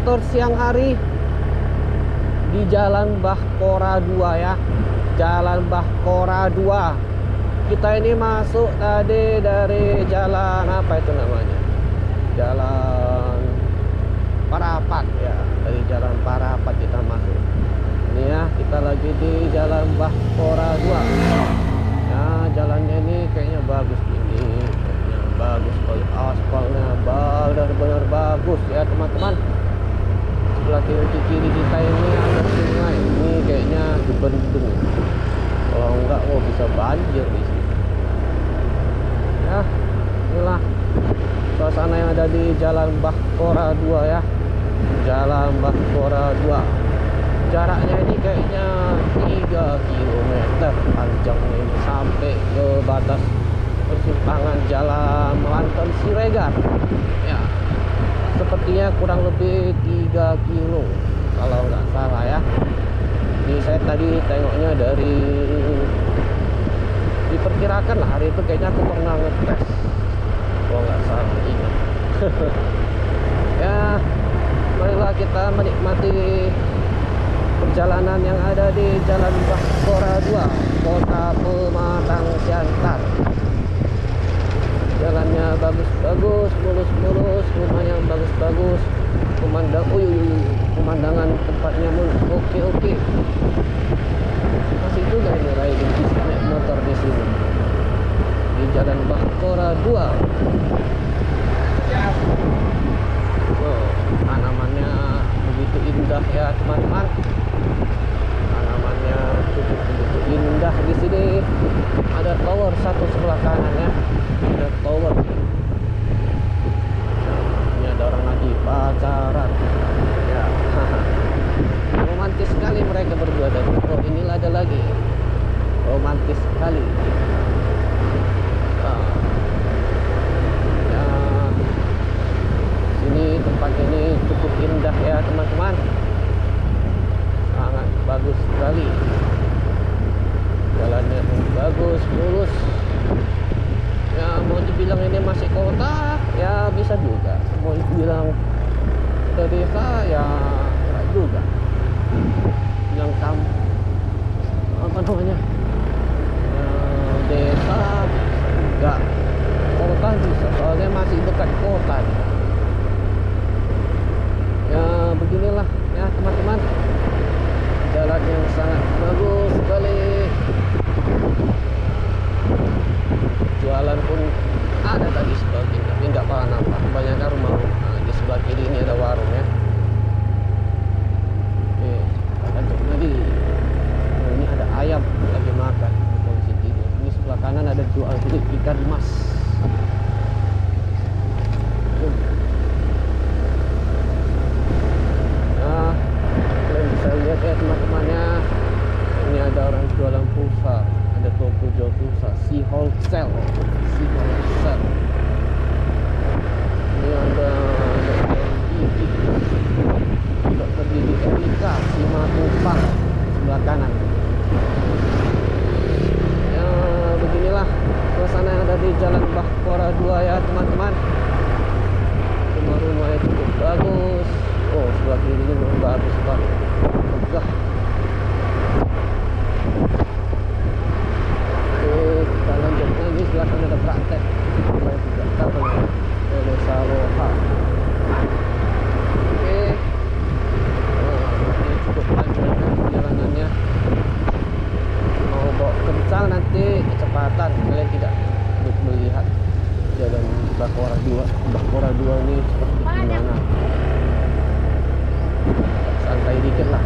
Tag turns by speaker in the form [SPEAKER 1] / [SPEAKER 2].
[SPEAKER 1] motor siang hari di Jalan Bahkora 2 ya. Jalan Bahkora 2. Kita ini masuk tadi dari jalan apa itu namanya? Jalan Parapat ya. Dari jalan Parapat kita masuk. Ini ya, kita lagi di Jalan Bahkora 2. Nah, jalannya ini kayaknya bagus ini. Kayaknya bagus sekali, aspalnya benar-benar bagus ya, teman-teman. Sebelah kiri kita ini ada sungai. Ini kayaknya dibendung. Kalau enggak, oh bisa banjir di sini. Ya, inilah suasana yang ada di Jalan Bahkora 2 ya. Jalan Bahkora 2. Jaraknya ini kayaknya 3 km panjangnya ini sampai ke batas persimpangan Jalan Melanton Siregar. Ya, sepertinya kurang lebih 3 kilo kalau nggak salah ya. Ini saya tadi tengoknya dari, diperkirakan lah hari itu kayaknya aku pernah ngetes kalau nggak salah ingat. Ya, marilah kita menikmati perjalanan yang ada di Jalan Bahkora 2, Kota Pematang Siantar. Jalannya bagus-bagus, mulus-mulus, rumahnya bagus-bagus, pemandangan tempatnya oke. Masih juga ini riding bisa naik motor di sini di Jalan Bahkora 2. Oh, tanamannya begitu indah ya teman-teman. Tanamannya cukup begitu indah di sini. Ada tower satu sebelah kanannya. Ada tower. Ini ada orang lagi pacaran. Ya. Romantis sekali mereka berdua. Dan oh, inilah ada lagi. Romantis sekali. Ya. Sini tempat ini cukup indah ya teman-teman. Sangat bagus sekali. Jalannya bagus, mulus. Ya, mau dibilang ini masih kota, ya bisa juga. Mau dibilang ke desa, ya enggak juga. Bilang apa namanya? Desa enggak, kota bisa. Soalnya masih dekat kota. Ya, beginilah ya teman-teman. Jalan yang sangat bagus sekali. Jualan pun ada tadi sebagian, tapi nggak pernah nampak. Kebanyakan rumah. Nah, di sebelah kiri ini ada warung ya. Oke, kita lanjut lagi. Nah, ini ada ayam lagi makan di posisi tidur. Ini sebelah kanan ada jual ikan mas. Nah, kalian bisa lihat ya teman-temannya. Ini ada orang jualan pulsa. Ada toko jual pulsa, si wholesale. Ini ada Dokter Didi Erika, Simatupang sebelah kanan. Ya, beginilah suasana yang ada di Jalan Bahkora 2 ya teman-teman. Rumah-rumahnya cukup bagus. Oh, sebelah kiri ini bagus banget. Megah. Kita lanjut lagi, silahkan ada praktek supaya tidak tahu oleh Saroha. Oke, ini cukup panjang perjalanannya. Mau bawa kencang nanti kecepatan, kalian tidak melihat Jalan Bahkora 2 ini seperti gimana. Santai dikit lah.